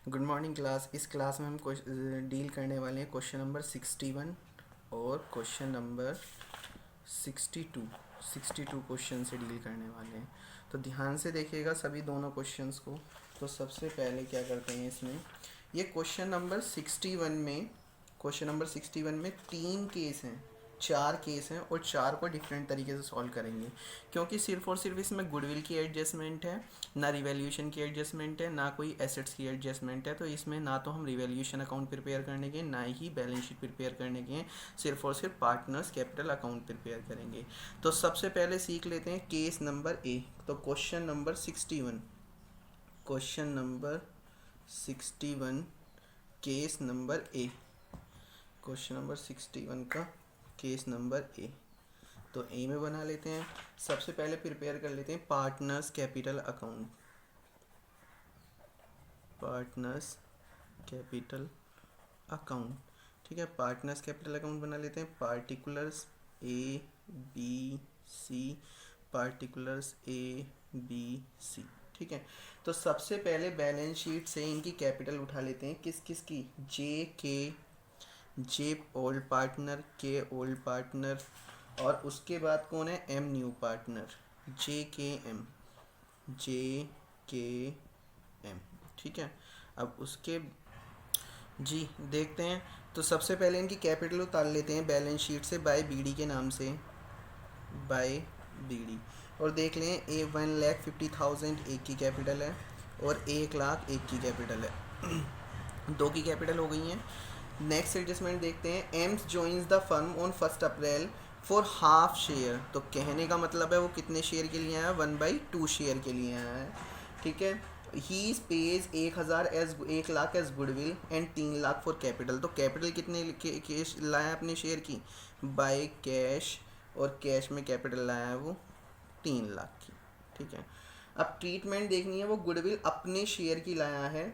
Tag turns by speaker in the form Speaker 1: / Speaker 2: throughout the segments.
Speaker 1: Good morning class. इस class में हम डील करने वाले हैं क्वेश्चन नंबर 61 और क्वेश्चन नंबर 62 क्वेश्चन से डील करने वाले हैं। तो ध्यान से देखिएगा सभी दोनों क्वेश्चंस को। तो सबसे पहले क्या करते हैं इसमें, ये क्वेश्चन नंबर 61 में तीन केस हैं, चार केस हैं और चार को डिफरेंट तरीके से सॉल्व करेंगे, क्योंकि सिर्फ और सिर्फ इसमें गुडविल की एडजस्टमेंट है, ना रिवैल्यूएशन की एडजस्टमेंट है, ना कोई एसेट्स की एडजस्टमेंट है। तो इसमें ना तो हम रिवैल्यूएशन अकाउंट प्रिपेयर करने के, ना ही बैलेंस शीट प्रिपेयर करने के, सिर्फ और सिर्फ पार्टनर्स कैपिटल अकाउंट प्रिपेयर करेंगे। तो सबसे पहले सीख लेते हैं केस नंबर ए। तो question number 61 case number A, question number 61 का केस नंबर ए। तो ए में बना लेते हैं। सबसे पहले प्रिपेयर कर लेते हैं partners capital account. Partners capital account, ठीक है। पार्टनर्स कैपिटल अकाउंट बना लेते हैं। Particulars A B C, particulars A B C, ठीक है। तो सबसे पहले बैलेंस शीट से इनकी कैपिटल उठा लेते हैं। किस किस की? जे ओल्ड पार्टनर, के ओल्ड पार्टनर, और उसके बाद कौन है? एम न्यू पार्टनर, जे के एम, ठीक है। अब उसके जी देखते हैं। तो सबसे पहले इनकी कैपिटल उतार लेते हैं बैलेंस शीट से बाय बीडी के नाम से, बाय बीडी। और देख लें ए 1,50,000 एक की कैपिटल है और 1,00,000 एक की कैपिटल है। दो की कैपिटल हो गई हैं। नेक्स्ट एडजस्टमेंट देखते हैं। AIIMS joins the firm on 1 April for half share. तो कहने का मतलब है वो कितने शेयर के लिए आया है? 1/2 शेयर के लिए आया है, ठीक है। He pays 1,000 as 1,00,000 as goodwill and 3,00,000 for capital. तो कैपिटल कितने के लाया अपने शेयर की? बाय कैश, और कैश में कैपिटल लाया है वो 3,00,000 की, ठीक है। अब ट्रीटमेंट देखनी है, वो गुडविल अपने शेयर की लाया है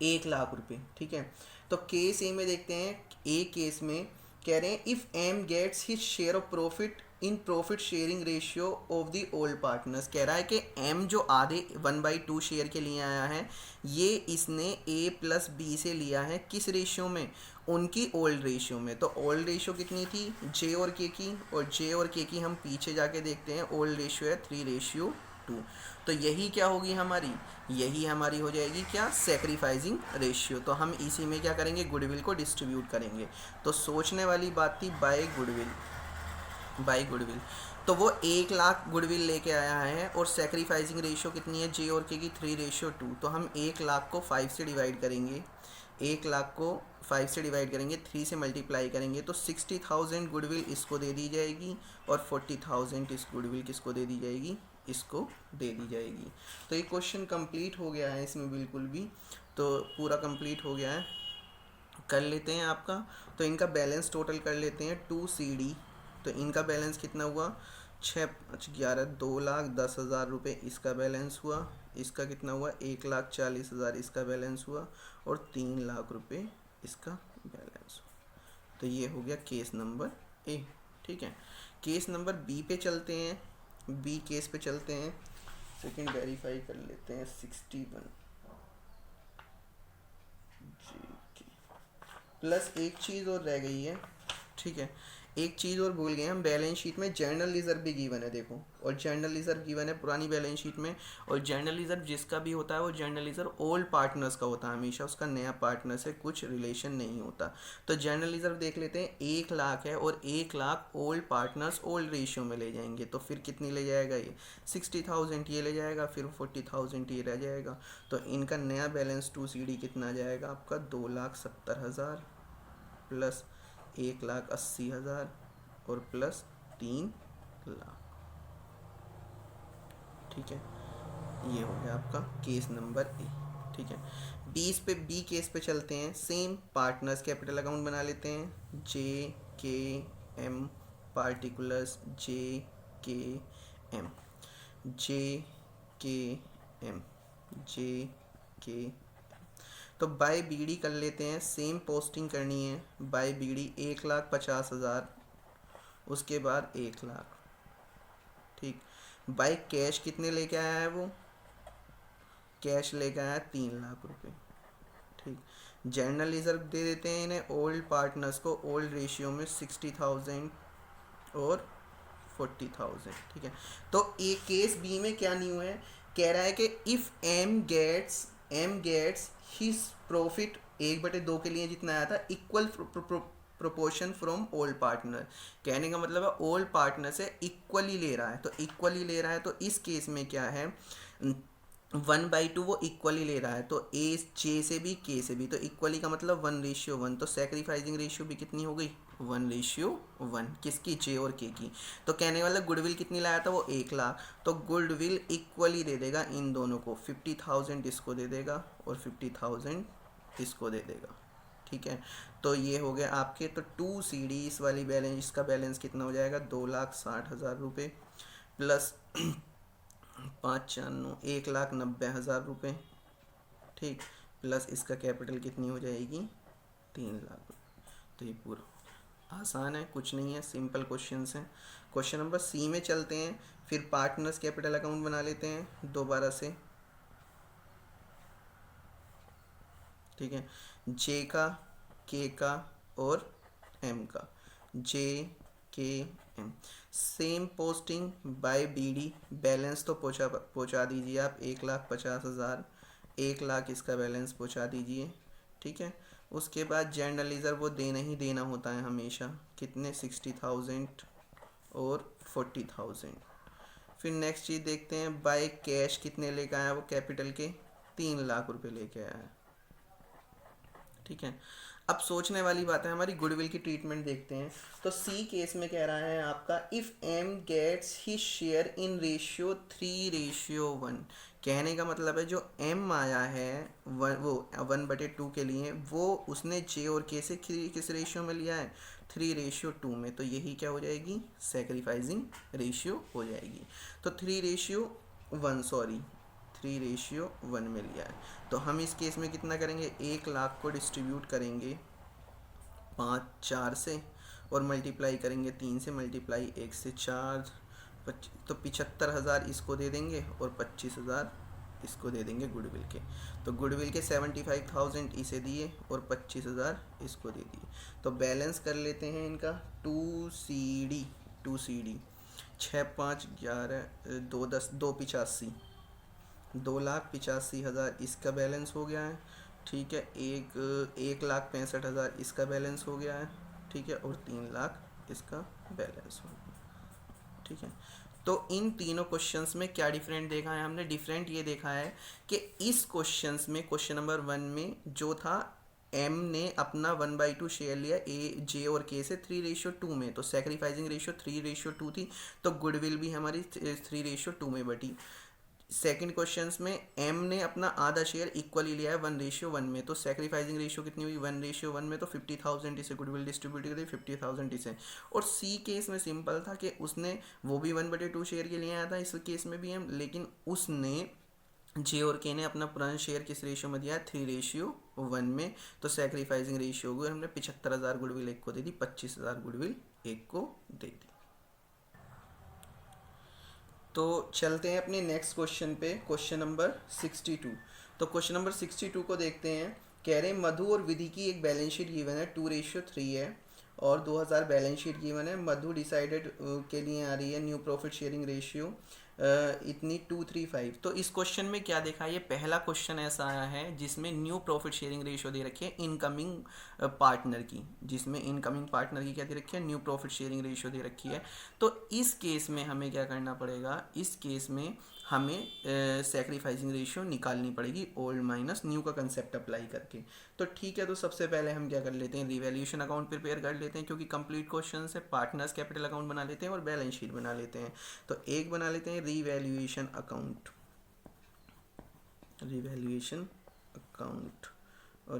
Speaker 1: 1,00,000 रुपये, ठीक है। तो केस ए में देखते हैं। ए केस में कह रहे हैं if M gets his share of profit in profit sharing ratio of the old partners. कह रहा है कि एम जो आधे 1/2 शेयर के लिए आया है, ये इसने ए प्लस बी से लिया है। किस रेशियो में? उनकी ओल्ड रेशियो में। तो ओल्ड रेशियो कितनी थी? जे और के की, और जे और के की हम पीछे जाके देखते हैं। ओल्ड रेशियो है 3:2। तो यही क्या होगी हमारी? यही हमारी हो जाएगी क्या? Sacrificing ratio. तो हम इसी में क्या करेंगे? गुडविल को डिस्ट्रीब्यूट करेंगे। तो सोचने वाली बात थी बाय गुडविल, बाय गुडविल। तो वो 1,00,000 गुडविल लेके आया है और सेक्रीफाइसिंग रेशियो कितनी है? जे और के की 3:2। तो हम 1,00,000 को 5 से डिवाइड करेंगे, 1,00,000 को 5 से डिवाइड करेंगे, 3 से मल्टीप्लाई करेंगे, तो 60,000 गुडविल इसको दे दी जाएगी और 40,000 इस गुडविल किसको दे दी जाएगी? इसको दे दी जाएगी। तो ये क्वेश्चन कंप्लीट हो गया है इसमें बिल्कुल भी, तो पूरा कंप्लीट हो गया है। कर लेते हैं आपका। तो इनका बैलेंस टोटल कर लेते हैं 2CD। तो इनका बैलेंस कितना हुआ? 6 11 2,10,000 रुपये इसका बैलेंस हुआ। इसका कितना हुआ? 1,40,000 इसका बैलेंस हुआ और 3,00,000 रुपये इसका बैलेंस हुआ। तो ये हो गया केस नंबर ए, ठीक है। केस नंबर बी पे चलते हैं। बी केस पे चलते हैं। सेकंड वेरीफाई कर लेते हैं 61 प्लस एक चीज़ और रह गई है, ठीक है। एक चीज़ और भूल गए हम, बैलेंस शीट में जर्नल रिजर्व भी गिवन है, देखो। और जर्नल रिजर्व गिवन है पुरानी बैलेंस शीट में। और जर्नल रिजर्व जिसका भी होता है वो जर्नल रिजर्व ओल्ड पार्टनर्स का होता है हमेशा, उसका नया पार्टनर से कुछ रिलेशन नहीं होता। तो जर्नल रिजर्व देख लेते हैं। 1,00,000 है और 1,00,000 ओल्ड पार्टनर्स ओल्ड रेशियो में ले जाएंगे। तो फिर कितनी ले जाएगा ये? 60,000 ये ले जाएगा, फिर 40,000 ये रह जाएगा। तो इनका नया बैलेंस 2CD कितना आ जाएगा आपका? 2,70,000 प्लस 1,80,000 और प्लस 3,00,000, ठीक है। ये हो गया आपका केस नंबर ए, ठीक है। बी केस पे चलते हैं। सेम पार्टनर्स कैपिटल अकाउंट बना लेते हैं। जे के एम, पार्टिकुलर्स जे के एम, जे के एम, जे के। तो बाय बीडी कर लेते हैं। सेम पोस्टिंग करनी है। बाय बीडी 1,50,000, उसके बाद 1,00,000, ठीक। बाय कैश कितने लेके आया है वो? कैश लेके आया 3,00,000 रुपये, ठीक। जनरल रिजर्व दे देते हैं इन्हें ओल्ड पार्टनर्स को ओल्ड रेशियो में 60,000 और 40,000। ठीक है। तो ए केस बी में क्या न्यू है, कह रहा है कि if M gets his profit 1/2 के लिए जितना आया था equal proportion from old partner. कहने का मतलब है ओल्ड पार्टनर से इक्वली ले रहा है, तो इक्वली ले रहा है तो इस केस में क्या है 1/2 वो इक्वली ले रहा है, तो ए जे से भी के से भी, तो इक्वली का मतलब 1:1, तो सेक्रीफाइसिंग रेशियो भी कितनी हो गई 1:1 किसकी जे और के की। तो कहने वाला गुडविल कितनी लाया था वो 1,00,000, तो गुडविल इक्वली दे देगा इन दोनों को 50,000 इसको दे देगा और 50,000 इसको दे देगा। ठीक है। तो ये हो गया आपके, तो 2CD इस वाली बैलेंस, इसका बैलेंस कितना हो जाएगा 2,60,000 रुपये प्लस 5×4 1,90,000 रुपये। ठीक। प्लस इसका कैपिटल कितनी हो जाएगी 3,00,000। तो ये पूरा आसान है, कुछ नहीं है, सिंपल क्वेश्चंस हैं। क्वेश्चन नंबर सी में चलते हैं, फिर पार्टनर्स कैपिटल अकाउंट बना लेते हैं दोबारा से। ठीक है। जे का, के का और एम का, जे के M. Same posting by BD, balance तो पहुँचा दीजिए आप 1,50,000, 1,00,000 इसका बैलेंस पहुँचा दीजिए। ठीक है। उसके बाद जनरल रिजर्व वो देना ही देना होता है हमेशा, कितने 60,000 और 40,000। फिर नेक्स्ट चीज़ देखते हैं, बाय कैश कितने लेके आया वो कैपिटल के 3,00,000 रुपये लेके आया है। ठीक है। अब सोचने वाली बात है, हमारी गुडविल की ट्रीटमेंट देखते हैं। तो सी केस में कह रहा है आपका if M gets he share in ratio 3:1। कहने का मतलब है जो एम आया है वो 1/2 के लिए, वो उसने जे और के से किस रेशियो में लिया है 3:2 में, तो यही क्या हो जाएगी सेक्रीफाइसिंग रेशियो हो जाएगी। तो 3:1 में लिया है। तो हम इस केस में कितना करेंगे 1,00,000 को डिस्ट्रीब्यूट करेंगे 5 4 से और मल्टीप्लाई करेंगे 3 से, मल्टीप्लाई 1 से 4, तो 75,000 इसको दे देंगे और 25,000 इसको दे देंगे गुडविल के। तो गुडविल के 75,000 इसे दिए और 25,000 इसको दे दिए। तो बैलेंस कर लेते हैं इनका 2CD 6 5 11 2 10 285, 2,85,000 इसका बैलेंस हो गया है। ठीक है। 1,65,000 इसका बैलेंस हो गया है। ठीक है। और 3,00,000 इसका बैलेंस हो गया। ठीक है। तो इन तीनों क्वेश्चंस में क्या डिफरेंट देखा है हमने, डिफरेंट ये देखा है कि इस क्वेश्चंस में क्वेश्चन नंबर 1 में जो था एम ने अपना 1/2 शेयर लिया ए जे और के से 3:2 में, तो सेक्रीफाइसिंग रेशियो 3:2 थी, तो गुडविल भी हमारी 3:2 में बटी। सेकंड क्वेश्चंस में एम ने अपना आधा शेयर इक्वली लिया है 1:1 में, तो सेक्रीफाइसिंग रेशियो कितनी हुई 1:1 में, तो 50,000 इसे गुडविल डिस्ट्रीब्यूट कर दी 50,000 इसे। और सी केस में सिंपल था कि उसने वो भी 1/2 शेयर के लिए आया था, इस केस में भी एम, लेकिन उसने जे और के ने अपना पुराना शेयर किस रेशियो में दिया है 3:1 में, तो सेक्रीफाइसिंग रेशियो हुई, हमने 75,000 गुडविल एक को दे दी, 25,000 गुडविल एक को दे दी। तो चलते हैं अपने नेक्स्ट क्वेश्चन पे, क्वेश्चन नंबर 62। तो क्वेश्चन नंबर 62 को देखते हैं। कह रहे हैं मधु और विधि की एक बैलेंस शीट गिवन है 2:3 है और 2,000 बैलेंस शीट गिवन है। मधु डिसाइडेड के लिए आ रही है न्यू प्रॉफिट शेयरिंग रेशियो इतनी 2:3:5। तो इस क्वेश्चन में क्या देखा, ये पहला क्वेश्चन ऐसा आया है जिसमें न्यू प्रॉफिट शेयरिंग रेशियो दे रखी है इनकमिंग पार्टनर की, जिसमें इनकमिंग पार्टनर की क्या दे रखी है न्यू प्रॉफिट शेयरिंग रेशियो दे रखी है। तो इस केस में हमें क्या करना पड़ेगा, इस केस में हमें सेक्रीफाइसिंग रेशियो निकालनी पड़ेगी ओल्ड माइनस न्यू का कंसेप्ट अप्लाई करके। तो ठीक है, तो सबसे पहले हम क्या कर लेते हैं रिवैल्यूएशन अकाउंट प्रिपेयर कर लेते हैं, क्योंकि कंप्लीट क्वेश्चन से पार्टनर्स कैपिटल अकाउंट बना लेते हैं और बैलेंस शीट बना लेते हैं। तो एक बना लेते हैं रिवैल्यूएशन अकाउंट, और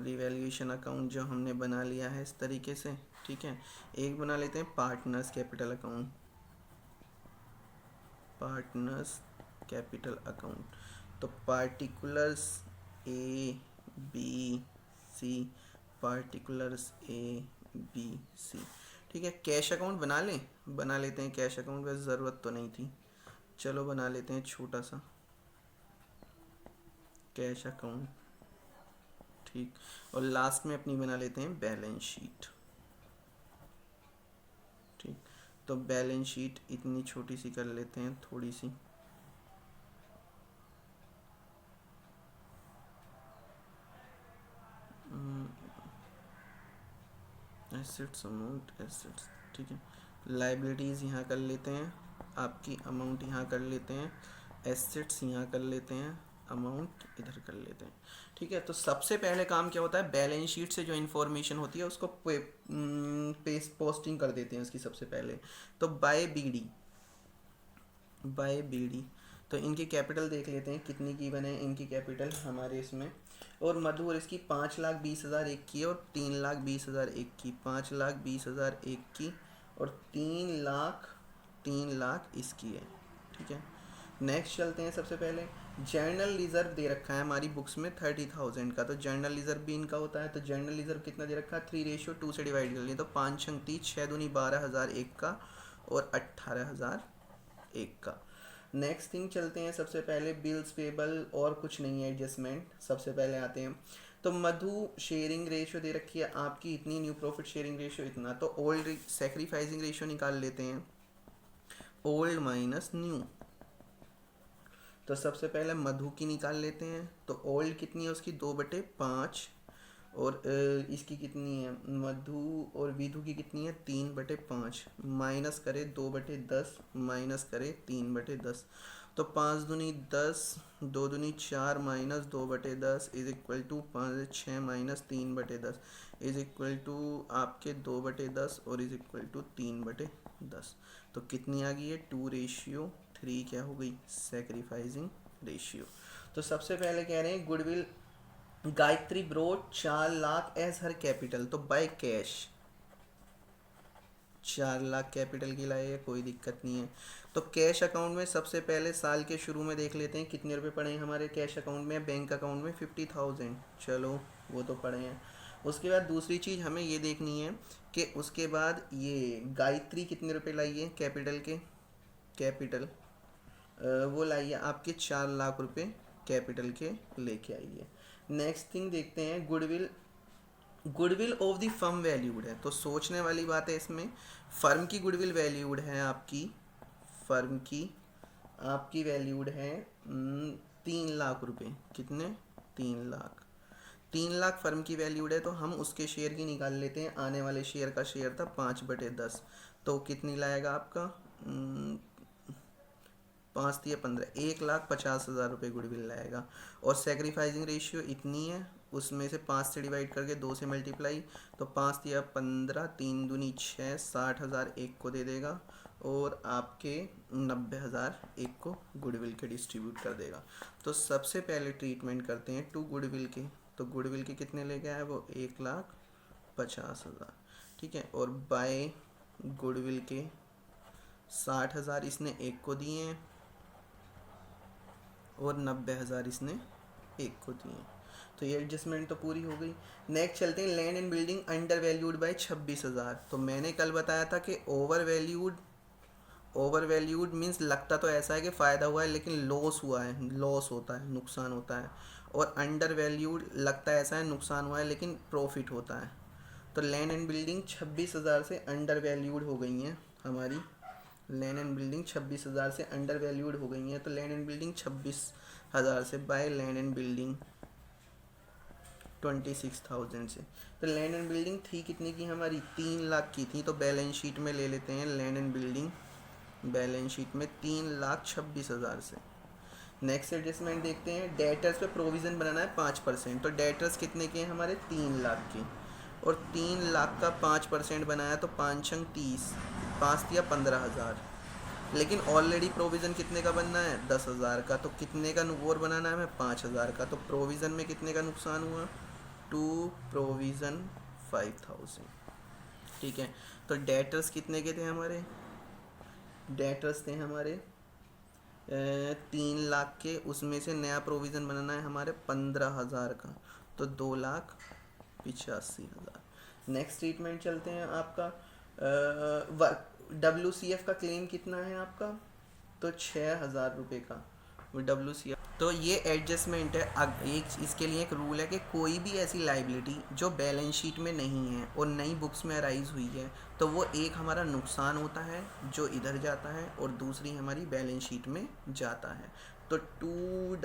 Speaker 1: रिवैल्यूएशन अकाउंट जो हमने बना लिया है इस तरीके से। ठीक है। एक बना लेते हैं पार्टनर्स कैपिटल अकाउंट, तो पार्टिकुलर्स ए बी सी, ठीक है। कैश अकाउंट बना लेते हैं कैश अकाउंट, वैसे ज़रूरत तो नहीं थी, चलो बना लेते हैं छोटा सा कैश अकाउंट। ठीक, और लास्ट में अपनी बना लेते हैं बैलेंस शीट। ठीक, तो बैलेंस शीट इतनी छोटी सी कर लेते हैं, थोड़ी सी। एसेट्स, अमाउंट, एसेट्स, ठीक है। लाइबिलिटीज़ यहाँ कर लेते हैं, आपकी अमाउंट यहाँ कर लेते हैं, एसेट्स यहाँ कर लेते हैं, अमाउंट इधर कर लेते हैं। ठीक है, तो सबसे पहले काम क्या होता है, बैलेंस शीट से जो इन्फॉर्मेशन होती है उसको पेस्ट पोस्टिंग कर देते हैं उसकी सबसे पहले। तो बाय बीडी, तो इनकी कैपिटल देख लेते हैं कितनी की बने इनकी कैपिटल हमारे इसमें। और मधु और इसकी 5,20,000 एक की और 3,20,000 एक की, 5,20,000 एक की और 3 लाख इसकी है। ठीक है, नेक्स्ट चलते हैं। सबसे पहले जर्नल रिजर्व दे रखा है हमारी बुक्स में 30,000 का, तो जर्नल रिजर्व भी इनका होता है। तो जर्नल रिजर्व कितना दे रखा है, 3:2 से डिवाइड कर लिया, तो 5 छंग 30, 6 दूनी 12,000 एक का और 18,000 एक का। नेक्स्ट थिंग चलते हैं, सबसे पहले बिल्स पेबल और कुछ नहीं है एडजस्टमेंट, सबसे पहले आते हैं। तो मधु शेयरिंग रेशियो दे रखी है आपकी इतनी, न्यू प्रॉफिट शेयरिंग रेशियो इतना, तो ओल्ड सेक्रीफाइसिंग रेशियो निकाल लेते हैं, ओल्ड माइनस न्यू। तो सबसे पहले मधु की निकाल लेते हैं, तो ओल्ड कितनी है उसकी 2/5 और इसकी कितनी है मधु और विधु की कितनी है 3/5, माइनस करे 2/10 माइनस करे 3/10, तो 5 दूनी 10, 2 दूनी 4 minus 2/10 is equal to 5 6 minus 3/10 is equal to आपके 2/10 और इज इक्वल टू 3/10। तो कितनी आ गई है 2:3, क्या हो गई सेक्रीफाइसिंग रेशियो। तो सबसे पहले कह रहे हैं goodwill Gayatri brought 4 lakh as her capital, तो बाय कैश 4 लाख कैपिटल की लाई है, कोई दिक्कत नहीं है। तो कैश अकाउंट में सबसे पहले साल के शुरू में देख लेते हैं कितने रुपए पड़े हैं हमारे कैश अकाउंट में, बैंक अकाउंट में 50,000, चलो वो तो पड़े हैं। उसके बाद दूसरी चीज़ हमें ये देखनी है कि उसके बाद ये गायत्री कितने रुपए लाई है कैपिटल के, कैपिटल वो लाई है आपके 4 लाख रुपए कैपिटल के लेके आई है। नेक्स्ट थिंग देखते हैं goodwill of the firm valued है, तो सोचने वाली बात है इसमें, फर्म की गुडविल वैल्यूड है आपकी, फर्म की आपकी वैल्यूड है 3 लाख रुपए, कितने 3 लाख फर्म की वैल्यूड है। तो हम उसके शेयर की निकाल लेते हैं, आने वाले शेयर का शेयर था 5/10, तो कितनी लाएगा आपका 5 या 15, 1,50,000 रुपये गुडविल लाएगा। और सेक्रीफाइसिंग रेशियो इतनी है, उसमें से 5 से डिवाइड करके 2 से मल्टीप्लाई, तो 5 या 15, 3 दूनी 6, 60,000 एक को दे देगा और आपके 90,000 एक को गुडविल के डिस्ट्रीब्यूट कर देगा। तो सबसे पहले ट्रीटमेंट करते हैं टू गुडविल के, तो गुडविल के कितने ले गया है वो 1,50,000, ठीक है। और बाय गुडविल के 60,000 इसने एक को दिए हैं और 90,000 इसने एक को दिए, तो ये एडजस्टमेंट तो पूरी हो गई। नेक्स्ट चलते हैं land and building under valued bye 26,000, तो मैंने कल बताया था कि ओवर वैल्यूड मीन्स लगता तो ऐसा है कि फ़ायदा हुआ है लेकिन लॉस हुआ है, लॉस होता है, नुकसान होता है। और अंडर वैल्यूड लगता है ऐसा है नुकसान हुआ है लेकिन प्रॉफिट होता है। तो लैंड एंड बिल्डिंग 26,000 से अंडर वैल्यूड हो गई हैं हमारी, लैंड एंड बिल्डिंग 26,000 से अंडर वैल्यूड हो गई हैं, तो लैंड एंड बिल्डिंग 26,000 से बाय लैंड एंड बिल्डिंग 26,000 से। तो लैंड एंड बिल्डिंग थी कितने की हमारी 3 लाख की थी, तो बैलेंस शीट में ले लेते हैं land and building, balance sheet में 3,26,000 से। नेक्स्ट एडजस्टमेंट देखते हैं, डेटर्स पे प्रोविज़न बनाना है 5%, तो डेटर्स कितने के हैं हमारे 3 लाख के, और 3 लाख का 5% बनाया तो 5 छंग 30, 5 या 15,000, लेकिन ऑलरेडी प्रोविज़न कितने का बनना है 10,000 का, तो कितने का और बनाना है हमें 5,000 का, तो प्रोविज़न में कितने का नुकसान हुआ टू प्रोविज़न 5,000, ठीक है। तो डेटर्स कितने के थे हमारे, डेटर्स थे हमारे 3 लाख के, उसमें से नया प्रोविज़न बनाना है हमारे 15,000 का, तो 2,85,000। नेक्स्ट ट्रीटमेंट चलते हैं आपका WCF का क्लेम कितना है आपका, तो 6,000 रुपये का, वो WCF तो ये एडजस्टमेंट है। एक इसके लिए एक रूल है कि कोई भी ऐसी लाइबिलिटी जो बैलेंस शीट में नहीं है और नई बुक्स में अराइज हुई है, तो वो एक हमारा नुकसान होता है जो इधर जाता है और दूसरी हमारी बैलेंस शीट में जाता है। तो 2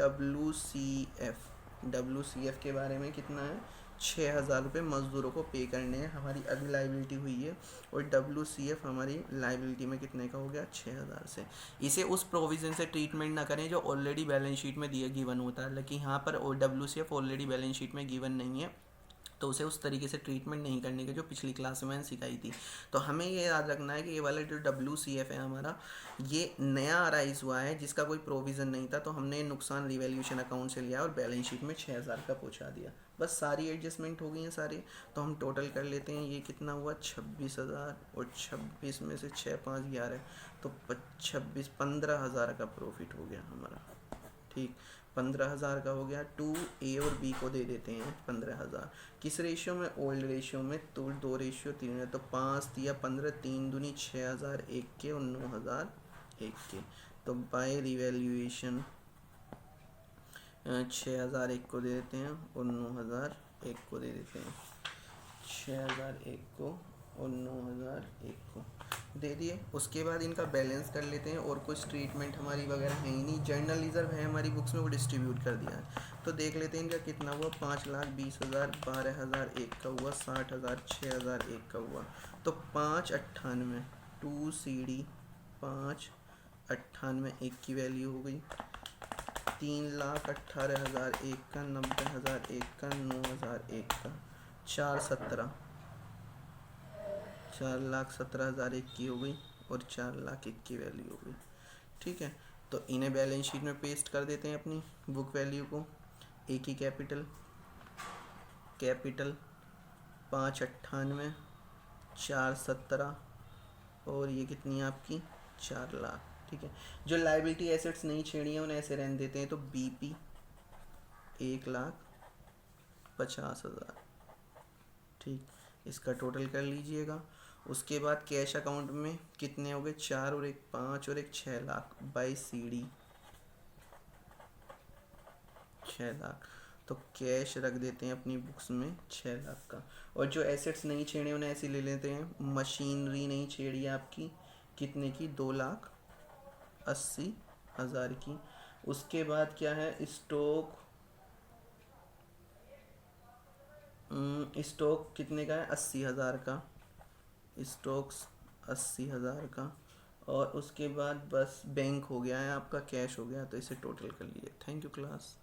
Speaker 1: WCF के बारे में कितना है, 6,000 रुपये मज़दूरों को पे करने हैं, हमारी अगली लाइबिलिटी हुई है। और WCF हमारी लाइबिलिटी में कितने का हो गया, 6,000 से। इसे उस प्रोविज़न से ट्रीटमेंट ना करें जो ऑलरेडी बैलेंस शीट में दिया गिवन होता है, लेकिन यहाँ पर WCF ऑलरेडी बैलेंस शीट में गिवन नहीं है, तो उसे उस तरीके से ट्रीटमेंट नहीं करने की जो पिछली क्लास में मैंने सिखाई थी। तो हमें ये याद रखना है कि ये वाला जो WCF है हमारा, ये नया अराइज हुआ है जिसका कोई प्रोविज़न नहीं था, तो हमने नुकसान रिवैल्यूएशन अकाउंट से लिया और बैलेंस शीट में 6,000 का पहुँचा दिया। बस सारी एडजस्टमेंट हो गई हैं सारी। तो हम टोटल कर लेते हैं, ये कितना हुआ 26,000, और 26 में से 6 5 11, तो 15,000 का प्रॉफिट हो गया हमारा। ठीक, 15,000 का हो गया। 2A और B को दे देते हैं 15,000। किस रेशियो में, ओल्ड रेशियो में। तो 2 रेशियो 3 है, तो 5 दिया 15, 3 दूनी 6,000 1 के और 9,000 1 के। तो बाय रिवैल्यूएशन 6,000 1 को दे देते हैं और 9,000 1 को दे देते हैं। 6,000 1 को और 9,000 1 को दे दिए। उसके बाद इनका बैलेंस कर लेते हैं, और कुछ ट्रीटमेंट हमारी वगैरह है ही नहीं। जर्नल रिजर्व है हमारी बुक्स में, वो डिस्ट्रीब्यूट कर दिया है। तो देख लेते हैं इनका कितना हुआ, 5,20,000, 12,000 1 का हुआ, 60,000, 6,000 1 का हुआ। तो 598, 2CD 598 1 की वैल्यू हो गई। 3,18,000 1 का, 90,000 1 का, 9,000 1 का, 4,17, 4,17,000 1 की हो गई, और 4,00,000 1 की वैल्यू हो गई। ठीक है, तो इन्हें बैलेंस शीट में पेस्ट कर देते हैं अपनी बुक वैल्यू को। एक ही कैपिटल 598, 4,17, और ये कितनी है आपकी 4,00,000। ठीक है, जो लाइबिलिटी एसेट्स नहीं छेड़ी हैं उन्हें ऐसे रहने देते हैं। तो BP 1,50,000। ठीक, इसका टोटल कर लीजिएगा। उसके बाद कैश अकाउंट में कितने हो गए, 4 और 1 5 और 1 6,00,000 बाई CD 6,00,000। तो कैश रख देते हैं अपनी बुक्स में 6,00,000 का। और जो एसेट्स नहीं छेड़े उन्हें ऐसे ले लेते हैं। मशीनरी नहीं छेड़ी आपकी, कितने की, 2,80,000 की। उसके बाद क्या है, स्टॉक, स्टॉक कितने का है, 80,000 का। स्टॉक्स 80,000 का। और उसके बाद बस बैंक हो गया है आपका, कैश हो गया। तो इसे टोटल कर लीजिए। Thank you class.